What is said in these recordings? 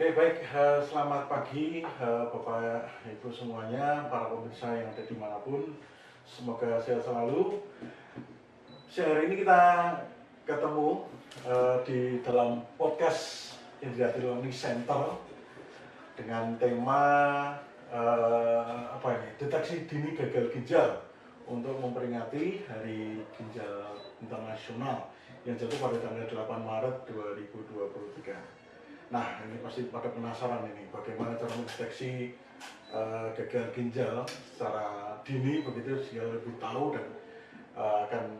Oke, baik. Selamat pagi, Bapak Ibu semuanya, para pemirsa yang ada dimanapun. Semoga sehat selalu. Siang hari ini kita ketemu di dalam podcast Indriati Learning Center dengan tema deteksi dini gagal ginjal untuk memperingati Hari Ginjal Internasional yang jatuh pada tanggal 8 Maret 2023. Nah, ini pasti pada penasaran ini bagaimana cara mendeteksi gagal ginjal secara dini begitu sehingga lebih tahu dan akan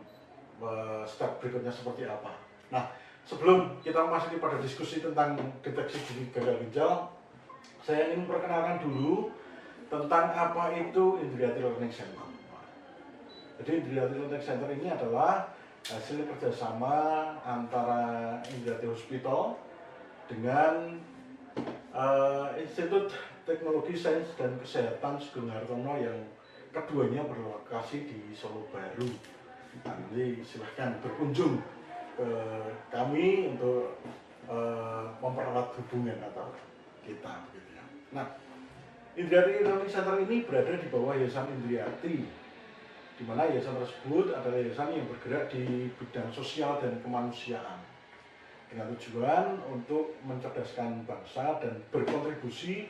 step berikutnya seperti apa. Nah, sebelum kita masuk pada diskusi tentang deteksi dini gagal ginjal, saya ingin perkenalkan dulu tentang apa itu Indriati Learning Center. Jadi Indriati Learning Center ini adalah hasil kerjasama antara Indriati Hospital dengan Institut Teknologi Sains dan Kesehatan Sugeng Hartono yang keduanya berlokasi di Solo Baru. Nah, nanti silahkan berkunjung ke kami untuk mempererat hubungan atau kita gitu ya. Nah, Indriati Learning Center ini berada di bawah Yayasan Indriati, di mana yayasan tersebut adalah yayasan yang bergerak di bidang sosial dan kemanusiaan dengan tujuan untuk mencerdaskan bangsa dan berkontribusi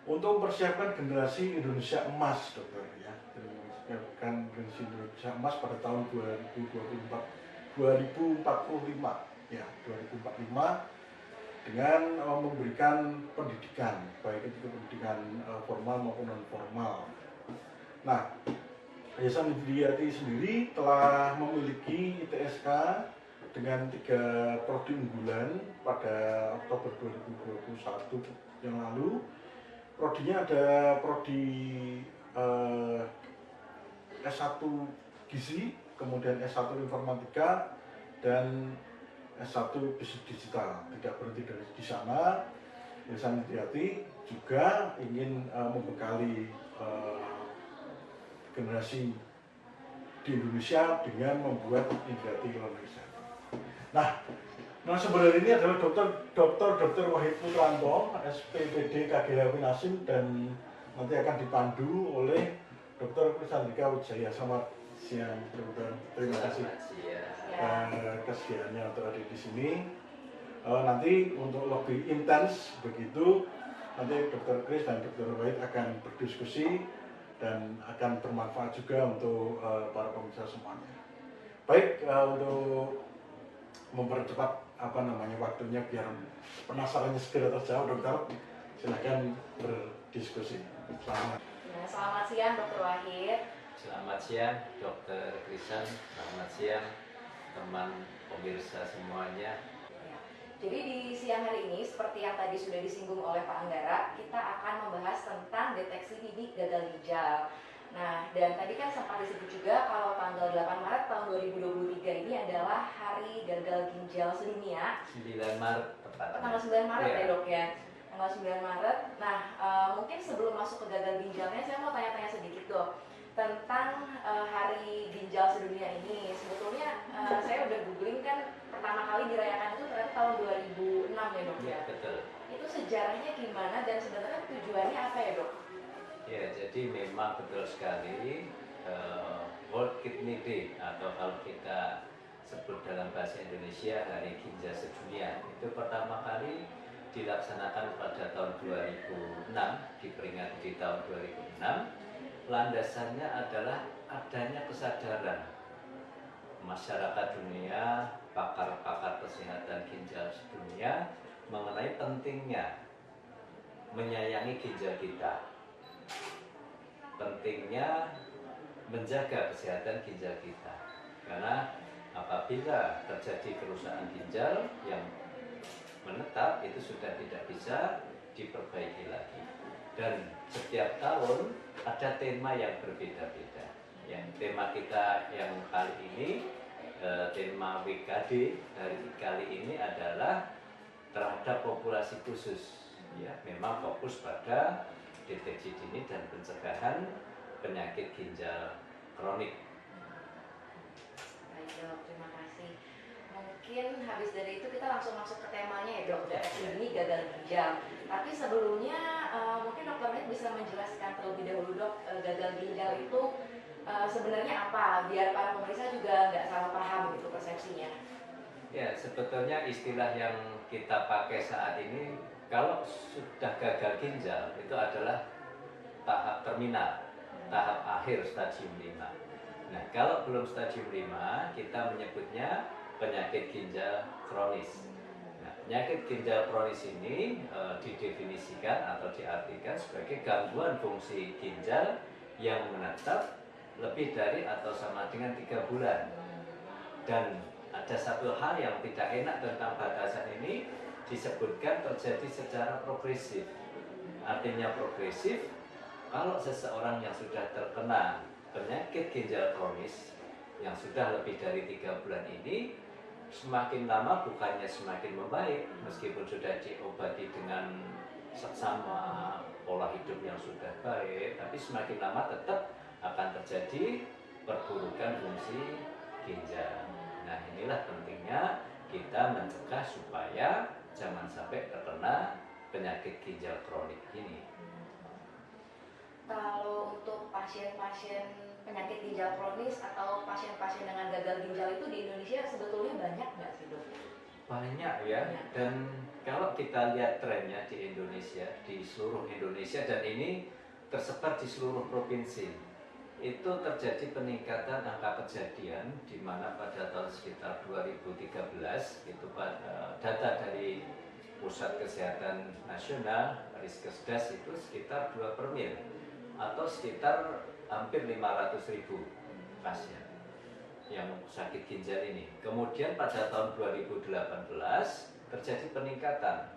untuk mempersiapkan generasi Indonesia emas, dokter ya, mempersiapkan generasi Indonesia emas pada tahun 2045 ya, 2045 dengan memberikan pendidikan baik itu pendidikan formal maupun non formal. Nah, Yayasan Indriati sendiri telah memiliki ITSK dengan 3 prodi unggulan pada Oktober 2021 yang lalu. Prodinya ada prodi S1 Gizi, kemudian S1 Informatika, dan S1 Bisnis Digital. Tidak berhenti dari di sana, Yayasan Indriati juga ingin membekali generasi di Indonesia dengan membuat Indriati Learning Center. Nah, narasumber ini adalah Dr. Wahid Putranto, SPPD KGH Winasim, dan nanti akan dipandu oleh Dr. Krisandika Wijaya. Selamat siang, dokter. Terima kasih kesediaannya untuk ada di sini. Nanti untuk lebih intens begitu, nanti Dr. Kris dan Dr. Wahid akan berdiskusi dan akan bermanfaat juga untuk para pemirsa semuanya. Baik, untuk mempercepat waktunya biar penasarannya segera terjawab, dokter, silahkan berdiskusi. Selamat. Ya, selamat siang Dr. Wahid. Selamat siang Dr. Krisan. Selamat siang teman pemirsa semuanya. Ya. Jadi di siang hari ini seperti yang tadi sudah disinggung oleh Pak Anggara, kita akan membahas tentang deteksi dini gagal ginjal. Nah, dan tadi kan sempat disebut juga kalau tanggal 8 Maret tahun 2023 ini adalah Hari Gagal Ginjal Sedunia. 9 Maret tepatnya. Tanggal 9 Maret ya dok ya. Tanggal 9 Maret. Nah, mungkin sebelum masuk ke gagal ginjalnya, saya mau tanya-tanya sedikit dok tentang Hari Ginjal Sedunia ini. Sebetulnya saya udah googling kan, pertama kali dirayakan itu ternyata tahun 2006 ya dok ya. Betul. Itu sejarahnya gimana dan sebenarnya tujuannya apa ya dok? Ya, jadi memang betul sekali World Kidney Day atau kalau kita sebut dalam bahasa Indonesia Hari Ginjal Sedunia itu pertama kali dilaksanakan pada tahun 2006, diperingati di tahun 2006. Landasannya adalah adanya kesadaran masyarakat dunia, pakar-pakar kesehatan ginjal sedunia mengenai pentingnya menyayangi ginjal kita, pentingnya menjaga kesehatan ginjal kita, karena apabila terjadi kerusakan ginjal yang menetap itu sudah tidak bisa diperbaiki lagi. Dan setiap tahun ada tema yang berbeda-beda. Yang tema kita yang kali ini, tema WKD hari kali ini adalah terhadap populasi khusus. Ya, memang fokus pada deteksi dini dan pencegahan penyakit ginjal kronik. Baik dok, terima kasih. mungkin habis dari itu kita langsung masuk ke temanya ya dok, deteksi dini gagal ginjal. Tapi sebelumnya mungkin dokter Med bisa menjelaskan terlebih dahulu dok, gagal ginjal itu sebenarnya apa, biar para pemirsa juga nggak salah paham gitu persepsinya. Ya, sebetulnya istilah yang kita pakai saat ini, kalau sudah gagal ginjal itu adalah tahap terminal, tahap akhir stadium 5. Nah, kalau belum stadium 5, kita menyebutnya penyakit ginjal kronis. Nah, penyakit ginjal kronis ini didefinisikan atau diartikan sebagai gangguan fungsi ginjal yang menetap lebih dari atau sama dengan 3 bulan. Dan ada satu hal yang tidak enak tentang batasan ini, disebutkan terjadi secara progresif. Artinya progresif, kalau seseorang yang sudah terkena penyakit ginjal kronis yang sudah lebih dari 3 bulan ini, semakin lama bukannya semakin membaik, meskipun sudah diobati dengan seksama, pola hidup yang sudah baik, tapi semakin lama tetap akan terjadi perburukan fungsi ginjal. Nah, inilah pentingnya kita mencegah supaya jangan sampai terkena penyakit ginjal kronik ini. Kalau untuk pasien-pasien penyakit ginjal kronis atau pasien-pasien dengan gagal ginjal itu di Indonesia sebetulnya banyak nggak sih dok? Banyak ya, dan kalau kita lihat trennya di Indonesia, di seluruh Indonesia, dan ini tersebar di seluruh provinsi, itu terjadi peningkatan angka kejadian di mana pada tahun sekitar 2013 itu data dari Pusat Kesehatan Nasional Riskesdas itu sekitar 2 per mil atau sekitar hampir 500.000 pasien yang sakit ginjal ini. Kemudian pada tahun 2018 terjadi peningkatan.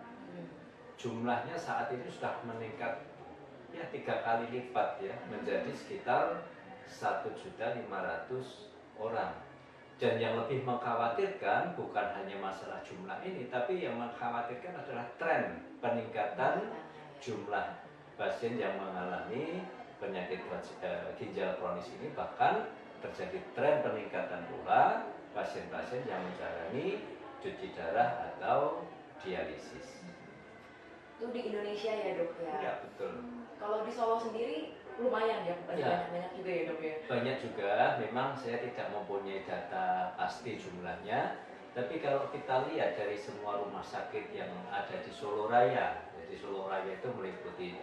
Jumlahnya saat ini sudah meningkat ya 3 kali lipat ya, menjadi sekitar 1.500.000 orang. Dan yang lebih mengkhawatirkan bukan hanya masalah jumlah ini, tapi yang mengkhawatirkan adalah tren peningkatan jumlah pasien yang mengalami penyakit ginjal kronis ini. Bahkan terjadi tren peningkatan pula pasien-pasien yang menjalani cuci darah atau dialisis. Itu di Indonesia ya dok ya? Ya, betul. Kalau di Solo sendiri lumayan ya, banyak juga ya dok ya? Banyak juga, memang saya tidak mempunyai data pasti jumlahnya, tapi kalau kita lihat dari semua rumah sakit yang ada di Solo Raya, jadi Solo Raya itu meliputi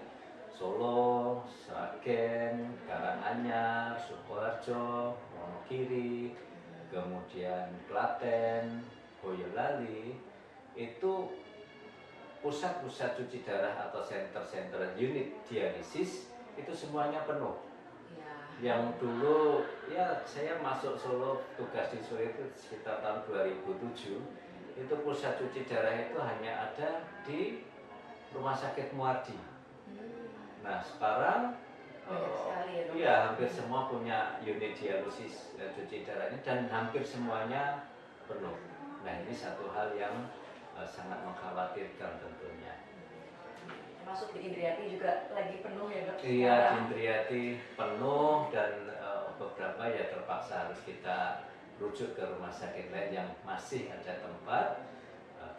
Solo, Sragen, Karanganyar, Sukoharjo, Wonogiri, kemudian Klaten, Boyolali, itu pusat-pusat cuci darah atau center-center unit dialisis itu semuanya penuh. Ya. Yang dulu ya saya masuk Solo, tugas di Solo itu sekitar tahun 2007, itu pusat cuci darah itu hanya ada di Rumah Sakit Muardi. Nah sekarang Banyak sekali ya dok? iya, hampir semua punya unit dialisis cuci darahnya dan hampir semuanya penuh. Nah ini satu hal yang sangat mengkhawatirkan tentunya. Termasuk di Indriati juga lagi penuh ya dok? Iya, di Indriati penuh dan beberapa ya terpaksa harus kita rujuk ke rumah sakit lain yang masih ada tempat.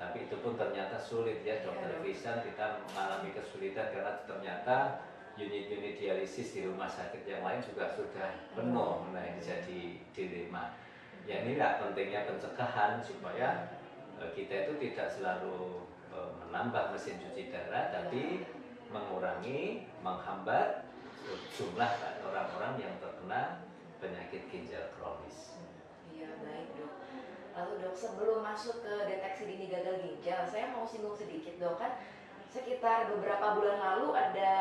Tapi itu pun ternyata sulit ya, Dokter Krisan, kita mengalami kesulitan karena ternyata unit-unit dialisis di rumah sakit yang lain juga sudah penuh. Nah ini jadi dilema. Ya inilah pentingnya pencegahan supaya kita itu tidak selalu menambah mesin cuci darah, tapi mengurangi, menghambat jumlah orang-orang yang terkena penyakit ginjal kronis. Iya baik dok. Lalu dok, sebelum masuk ke deteksi dini gagal ginjal, saya mau singgung sedikit dok, kan sekitar beberapa bulan lalu ada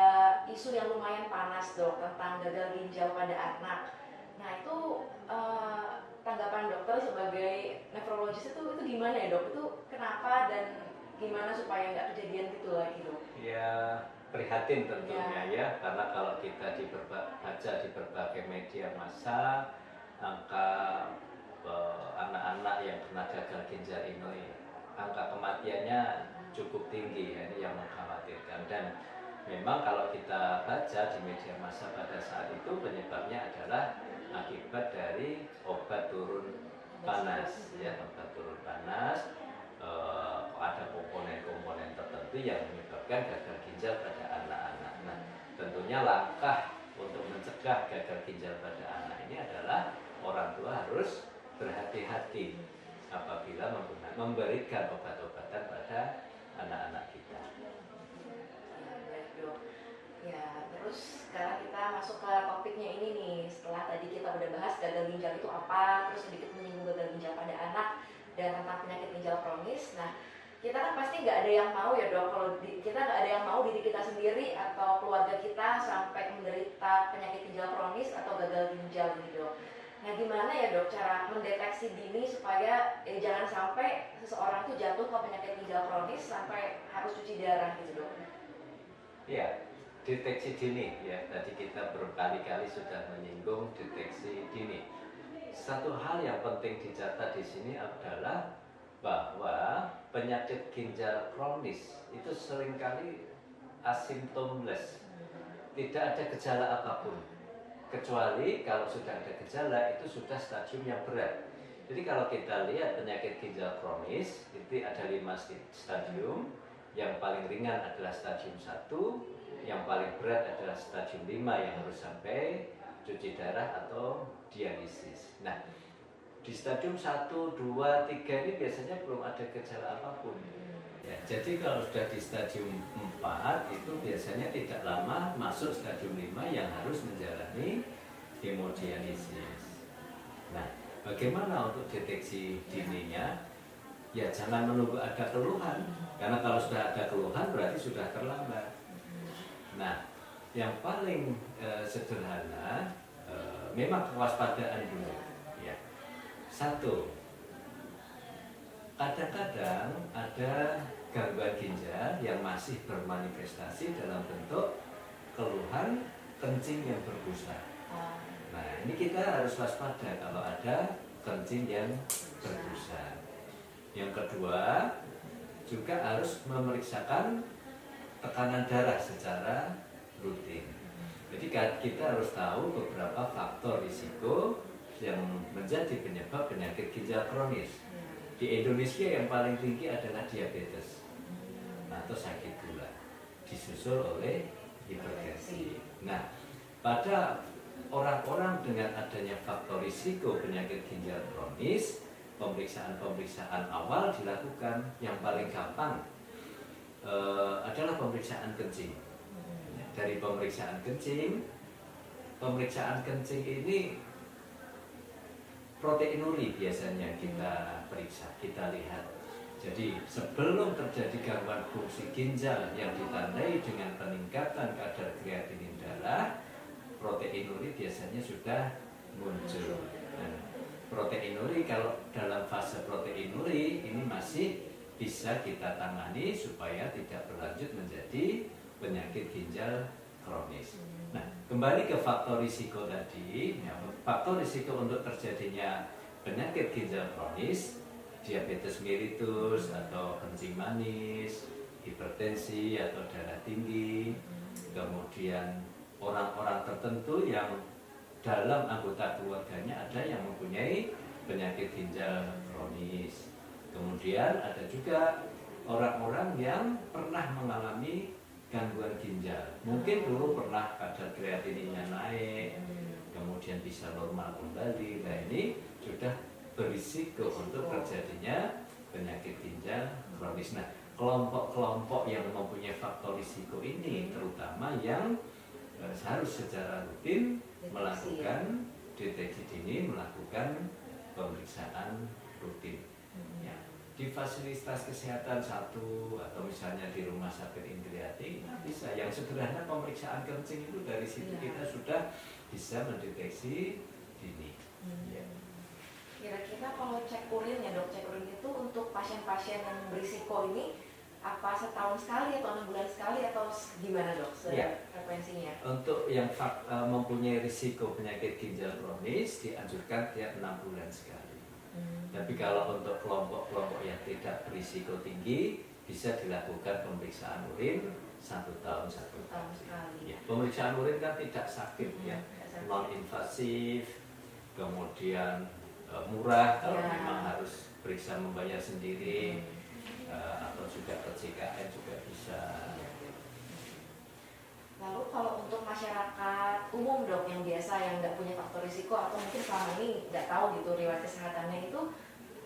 isu yang lumayan panas dok tentang gagal ginjal pada anak. Nah itu tanggapan dokter sebagai nefrologis itu gimana ya dok? Itu kenapa dan gimana supaya nggak kejadian gitu lagi dok? Ya prihatin tentunya ya, karena kalau kita baca di berbagai media massa, angka anak-anak yang kena gagal ginjal ini, angka kematiannya cukup tinggi ya, ini yang mengkhawatirkan. Dan memang kalau kita baca di media massa pada saat itu penyebabnya adalah akibat dari obat turun panas, ya obat turun panas. Ada komponen-komponen tertentu yang menyebabkan gagal ginjal pada anak-anak. Nah, tentunya langkah untuk mencegah gagal ginjal pada anak ini adalah orang tua harus berhati-hati apabila memberikan obat-obatan pada anak-anak kita. Baik dok. Ya, terus sekarang kita masuk ke topiknya ini nih. Setelah tadi kita udah bahas gagal ginjal itu apa, terus sedikit menyinggung gagal ginjal pada anak dan tentang penyakit ginjal kronis. Nah, kita kan pasti nggak ada yang mau ya dok, kalau kita nggak ada yang mau diri kita sendiri atau keluarga kita sampai menderita penyakit ginjal kronis atau gagal ginjal gitu dok. Nah, gimana ya dok cara mendeteksi dini supaya jangan sampai seseorang itu jatuh ke penyakit ginjal kronis sampai harus cuci darah gitu dok? Ya, deteksi dini ya. Tadi kita berkali-kali sudah menyinggung deteksi dini. Satu hal yang penting dicatat di sini adalah bahwa penyakit ginjal kronis itu seringkali asimptomless, tidak ada gejala apapun, kecuali kalau sudah ada gejala itu sudah stadium yang berat. Jadi kalau kita lihat penyakit ginjal kronis itu ada 5 stadium. Yang paling ringan adalah stadium 1, yang paling berat adalah stadium 5 yang harus sampai cuci darah atau dialisis. Nah, di stadium 1, 2, 3 ini biasanya belum ada gejala apapun. Ya, jadi kalau sudah di stadium 4 itu biasanya tidak lama masuk stadium 5 yang harus menjalani hemodialisis. Nah, bagaimana untuk deteksi dininya? Ya jangan menunggu ada keluhan, karena kalau sudah ada keluhan berarti sudah terlambat. Nah, yang paling sederhana memang kewaspadaan dulu. Ya. 1, kadang-kadang ada gangguan ginjal yang masih bermanifestasi dalam bentuk keluhan kencing yang berbusa. Nah, ini kita harus waspada kalau ada kencing yang berbusa. Yang kedua, juga harus memeriksakan tekanan darah secara rutin. Jadi kita harus tahu beberapa faktor risiko yang menjadi penyebab penyakit ginjal kronis. Di Indonesia yang paling tinggi adalah diabetes atau sakit gula, disusul oleh hipertensi. Nah, pada orang-orang dengan adanya faktor risiko penyakit ginjal kronis, pemeriksaan-pemeriksaan awal dilakukan. Yang paling gampang adalah pemeriksaan kencing. Dari pemeriksaan kencing ini proteinuri biasanya kita periksa, kita lihat. Jadi sebelum terjadi gangguan fungsi ginjal yang ditandai dengan peningkatan kadar kreatinin darah, proteinuri biasanya sudah muncul. Proteinuri, kalau dalam fase proteinuri ini masih bisa kita tangani supaya tidak berlanjut menjadi penyakit ginjal kronis. Nah, kembali ke faktor risiko tadi, ya, faktor risiko untuk terjadinya penyakit ginjal kronis, diabetes mellitus atau kencing manis, hipertensi atau darah tinggi, kemudian orang-orang tertentu yang dalam anggota keluarganya ada yang mempunyai penyakit ginjal kronis. Kemudian ada juga orang-orang yang pernah mengalami gangguan ginjal. Mungkin dulu pernah kadar kreatininnya naik, kemudian bisa normal kembali. Nah, ini sudah berisiko untuk terjadinya penyakit ginjal kronis. Nah, kelompok-kelompok yang mempunyai faktor risiko ini terutama yang harus secara rutin melakukan deteksi dini, melakukan pemeriksaan rutin. Ya. Di fasilitas kesehatan satu atau misalnya di rumah sakit Indriati bisa. Yang sederhana pemeriksaan kencing itu dari situ kita sudah bisa mendeteksi dini. Ya. Kira-kira kalau cek urin ya dok, cek urin itu untuk pasien-pasien yang berisiko ini apa setahun sekali atau 6 bulan sekali atau gimana dok frekuensinya? Untuk yang mempunyai risiko penyakit ginjal kronis dianjurkan tiap 6 bulan sekali. Tapi kalau untuk kelompok-kelompok yang tidak berisiko tinggi bisa dilakukan pemeriksaan urin 1 tahun sekali. Ya, pemeriksaan urin kan tidak sakit ya, non invasif, kemudian murah, kalau Ya. memang harus periksa membayar sendiri, atau juga ke JKN juga bisa. Lalu kalau untuk masyarakat umum dok yang biasa yang nggak punya faktor risiko atau mungkin selama ini nggak tahu gitu riwayat kesehatannya itu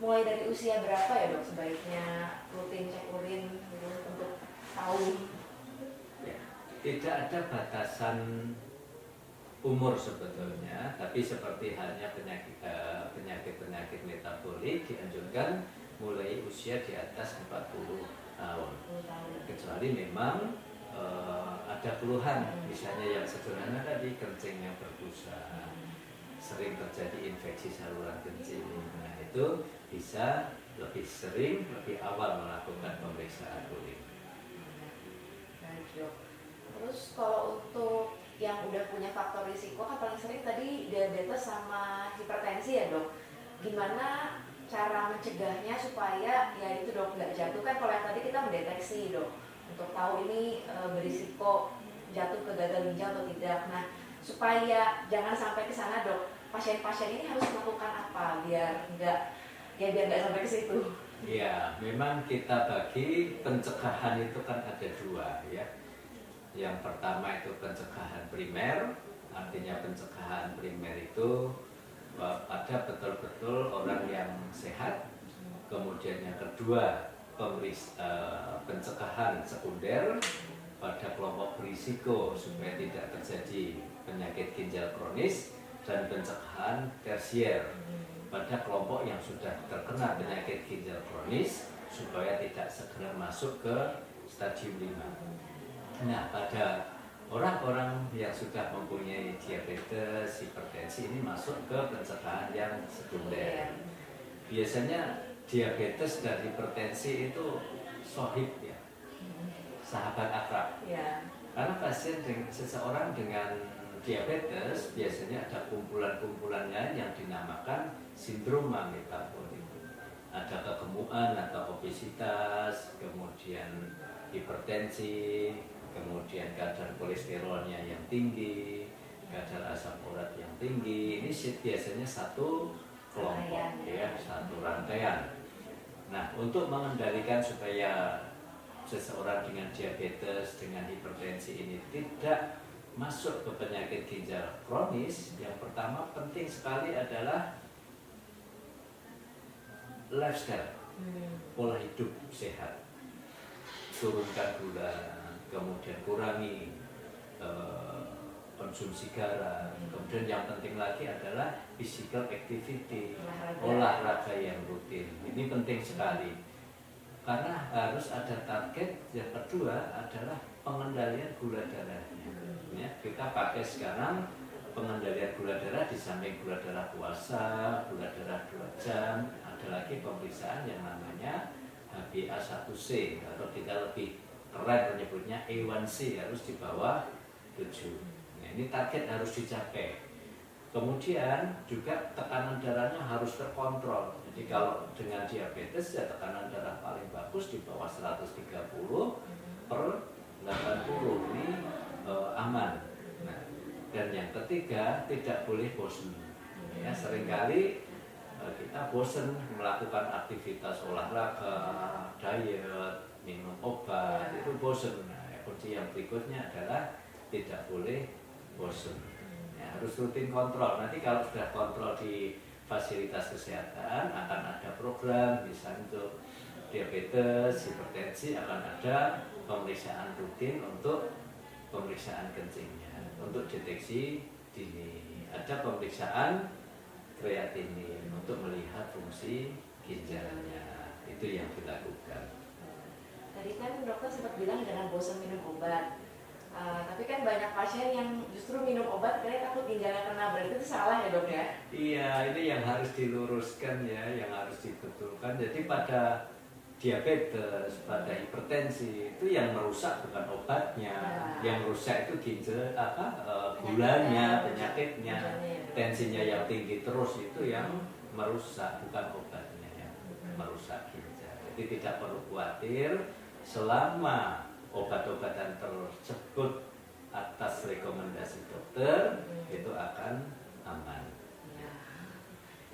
mulai dari usia berapa ya dok sebaiknya rutin cek urin gitu untuk tahu? Ya, tidak ada batasan umur sebetulnya, tapi seperti halnya penyakit metabolik dianjurkan mulai usia di atas 40 tahun. Kecuali memang ada keluhan, misalnya yang sederhana tadi kencing yang berbusa, sering terjadi infeksi saluran kencing. Nah, itu bisa lebih sering, lebih awal melakukan pemeriksaan urin. Terus kalau untuk yang udah punya faktor risiko kan paling sering tadi diabetes sama hipertensi ya dok. Gimana cara mencegahnya supaya ya itu dok nggak jatuh kan kalau yang tadi kita mendeteksi dok untuk tahu ini berisiko jatuh ke gagal ginjal atau tidak. Nah supaya jangan sampai ke sana dok, pasien-pasien ini harus melakukan apa biar nggak sampai ke situ. Ya, memang kita bagi pencegahan itu kan ada dua ya. Yang pertama itu pencegahan primer, artinya pencegahan primer itu pada betul-betul orang yang sehat. Kemudian yang kedua pencegahan sekunder pada kelompok berisiko supaya tidak terjadi penyakit ginjal kronis, dan pencegahan tersier pada kelompok yang sudah terkena penyakit ginjal kronis supaya tidak segera masuk ke stadium 5. Nah, pada orang-orang yang sudah mempunyai diabetes, hipertensi ini masuk ke pencegahan yang sekunder. Biasanya diabetes dan hipertensi itu sohib ya, sahabat akrab. Karena seseorang dengan diabetes biasanya ada kumpulan-kumpulannya yang dinamakan sindroma metabolik. Ada kegemukan atau obesitas, kemudian hipertensi, kemudian kadar kolesterolnya yang tinggi, kadar asam urat yang tinggi. Ini biasanya satu kelompok ya, satu rangkaian. Nah, untuk mengendalikan supaya seseorang dengan diabetes, dengan hipertensi ini tidak masuk ke penyakit ginjal kronis, yang pertama penting sekali adalah lifestyle, pola hidup sehat. Turunkan gula, kemudian kurangi konsumsi garam. Kemudian yang penting lagi adalah physical activity, olahraga yang rutin. Ini penting sekali karena harus ada target. Yang kedua adalah pengendalian gula darahnya. Ya, kita pakai sekarang pengendalian gula darah di samping gula darah puasa, gula darah 2 jam, ada lagi pemeriksaan yang namanya HbA1c atau kita lebih keren menyebutnya A1C harus di bawah 7. Nah, ini target harus dicapai. Kemudian juga tekanan darahnya harus terkontrol. Jadi kalau dengan diabetes ya tekanan darah paling bagus di bawah 130 per 80 ini aman. Nah, dan yang ketiga tidak boleh bosan. Ya, seringkali kita bosan melakukan aktivitas olahraga, diet, minum obat, itu bosan. Nah, kunci yang berikutnya adalah tidak boleh bosan. Ya, harus rutin kontrol. Nanti kalau sudah kontrol di fasilitas kesehatan akan ada program, misalnya untuk diabetes, hipertensi akan ada pemeriksaan rutin untuk pemeriksaan kencingnya, untuk deteksi dini. Ada pemeriksaan kreatinin untuk melihat fungsi ginjalnya, itu yang dilakukan. Tadi kan dokter sempat bilang jangan bosan minum obat. Tapi kan banyak pasien yang justru minum obat karena takut ginjalnya kena, berarti itu salah ya dok ya? Iya, ini yang harus diluruskan ya, yang harus dibetulkan. Jadi pada diabetes, pada hipertensi itu yang merusak bukan obatnya, yang rusak itu ginjal gulanya, penyakitnya, tensinya yang tinggi terus itu yang merusak, bukan obatnya yang merusak ginjal. Jadi tidak perlu khawatir selama obat-obatan tersebut atas rekomendasi dokter itu akan aman.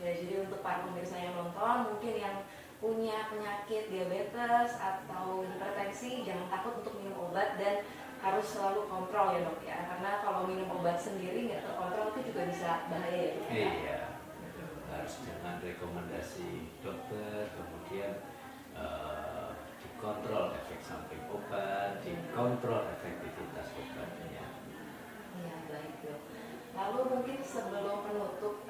Ya, jadi untuk para pemirsa yang nonton, mungkin yang punya penyakit diabetes atau hipertensi, jangan takut untuk minum obat dan harus selalu kontrol ya dok ya, karena kalau minum obat sendiri nggak terkontrol itu juga bisa bahaya ya dok. Iya, harus dengan rekomendasi dokter, kemudian dikontrol efek samping obat, dikontrol efektivitas obatnya. Iya baik dok. Lalu mungkin sebelum penutup,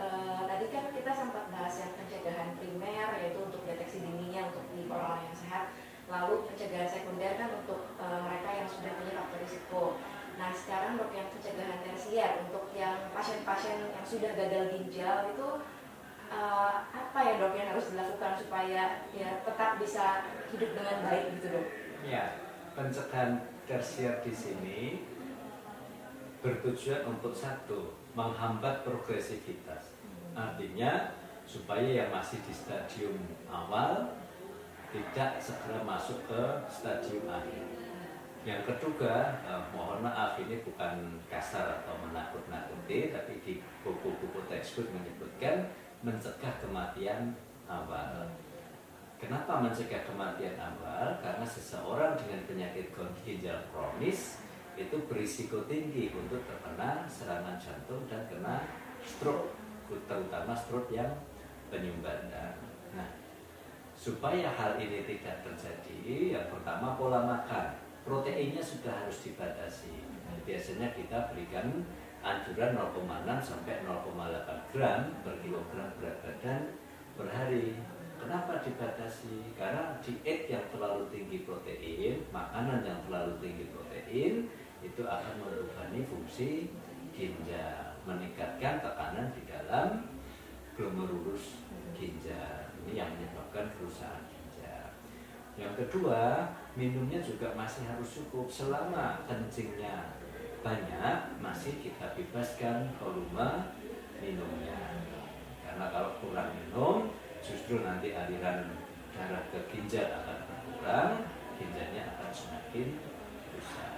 tadi kan kita sempat bahas yang pencegahan primer, yaitu untuk deteksi dininya untuk di orang yang sehat. Lalu pencegahan sekunder kan untuk mereka yang sudah punya faktor risiko. Nah sekarang dok yang pencegahan tersier untuk yang pasien-pasien yang sudah gagal ginjal itu apa ya dok yang harus dilakukan supaya ya tetap bisa hidup dengan baik gitu dok? Ya, pencegahan tersier di sini bertujuan untuk satu, menghambat progresivitas. Artinya supaya yang masih di stadium awal tidak segera masuk ke stadium akhir. Yang kedua, mohon maaf ini bukan kasar atau menakut-nakuti, tapi di buku-buku textbook menyebutkan mencegah kematian awal. Kenapa mencegah kematian awal? Karena seseorang dengan penyakit ginjal kronis itu berisiko tinggi untuk terkena serangan jantung dan kena stroke, terutama stroke yang penyumbatan. Nah, supaya hal ini tidak terjadi, yang pertama pola makan, proteinnya sudah harus dibatasi. Nah, biasanya kita berikan anjuran 0,6 sampai 0,8 gram per kilogram berat badan per hari. Kenapa dibatasi? Karena diet yang terlalu tinggi protein, makanan yang terlalu tinggi protein itu akan membebani fungsi ginjal, meningkatkan tekanan di dalam glomerulus ginjal. Ini yang menyebabkan kerusakan ginjal. Yang kedua, minumnya juga masih harus cukup. Selama kencingnya banyak, masih kita bebaskan volume minumnya. Karena kalau kurang minum, justru nanti aliran darah ke ginjal akan berkurang, ginjalnya akan semakin rusak.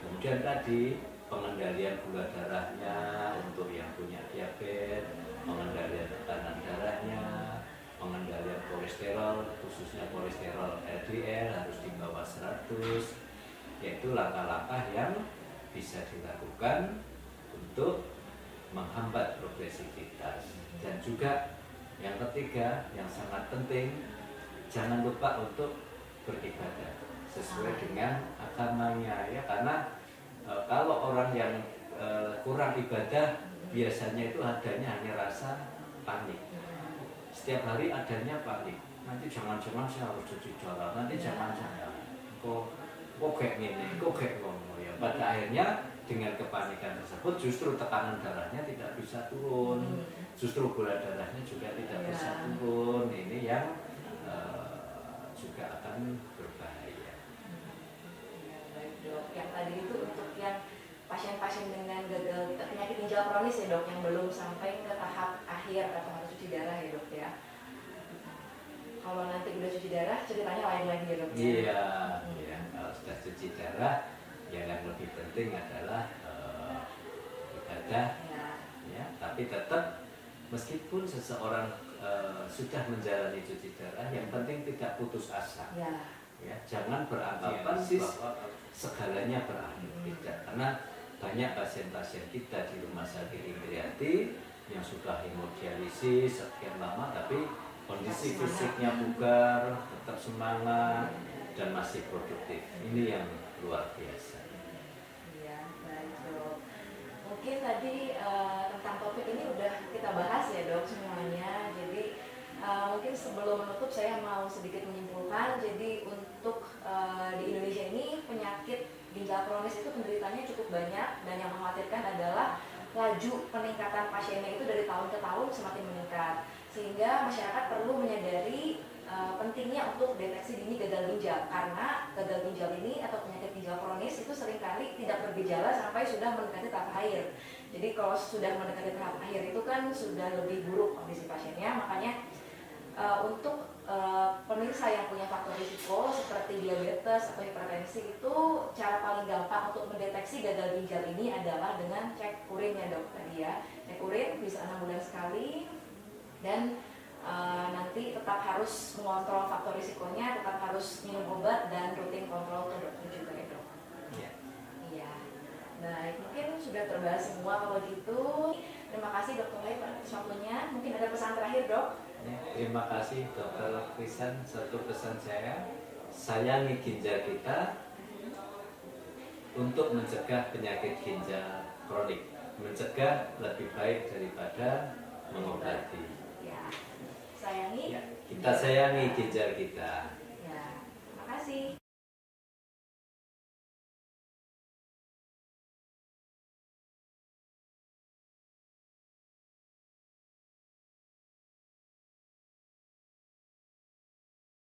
Kemudian tadi pengendalian gula darahnya untuk yang punya diabetes, pengendalian tekanan darahnya, pengendalian kolesterol, khususnya kolesterol LDL harus di bawah 100, yaitu langkah-langkah yang bisa dilakukan untuk menghambat progresivitas. Dan juga yang ketiga, yang sangat penting, jangan lupa untuk beribadah sesuai dengan agamanya ya, karena kalau orang yang kurang ibadah biasanya itu adanya hanya rasa panik. Setiap hari adanya panik. Nanti jangan-jangan saya harus cuci darah, nanti jangan-jangan kok kayak gini, kok kayak ngomong ya. Pada akhirnya dengan kepanikan tersebut justru tekanan darahnya tidak bisa turun, justru gula darahnya juga tidak bisa turun. Ini yang juga akan berbahaya. Baik dok, yang tadi itu untuk yang pasien-pasien dengan gagal penyakit ginjal kronis ya dok, yang belum sampai ke tahap akhir atau harus cuci darah ya dok ya. Kalau nanti udah cuci darah ceritanya lain lagi ya dok ya. Iya, ya, kalau sudah cuci darah, yang lebih penting adalah ibadah, ya. Tapi tetap meskipun seseorang sudah menjalani cuci darah, yang penting tidak putus asa. Ya, jangan beranggapan bahwa segalanya berakhir, tidak. Karena banyak pasien-pasien kita di rumah sakit Indriati yang sudah hemodialisis sekian lama, tapi kondisi fisiknya bugar, tetap semangat dan masih produktif. Ini yang luar biasa. Iya, baik dok. Mungkin tadi tentang topik ini udah kita bahas ya dok semuanya. Jadi mungkin sebelum menutup saya mau sedikit menyimpulkan. Jadi untuk di Indonesia ini penyakit ginjal kronis itu penderitanya cukup banyak, dan yang mengkhawatirkan adalah laju peningkatan pasiennya itu dari tahun ke tahun semakin meningkat, sehingga masyarakat perlu menyadari pentingnya untuk deteksi dini gagal ginjal, karena gagal ginjal ini atau penyakit ginjal kronis itu seringkali tidak bergejala sampai sudah mendekati tahap akhir. Jadi kalau sudah mendekati tahap akhir itu kan sudah lebih buruk kondisi pasiennya. Makanya untuk pemirsa yang punya faktor risiko seperti diabetes atau hipertensi, itu cara paling gampang untuk mendeteksi gagal ginjal ini adalah dengan cek urin ya dok tadi ya. Cek urin bisa 6 bulan sekali, dan nanti tetap harus mengontrol faktor risikonya, tetap harus minum obat dan rutin kontrol ke dokter juga ya dok. Ya. Iya. Baik, mungkin sudah terbahas semua kalau gitu. Terima kasih Dokter Lai atas waktunya. Mungkin ada pesan terakhir dok? Ya, terima kasih Dokter Krisan. Satu pesan saya, sayangi ginjal kita untuk mencegah penyakit ginjal kronik. Mencegah lebih baik daripada mengobati. Ya. Sayangi. Ya, kita sayangi ginjal kita. Ya. Terima kasih.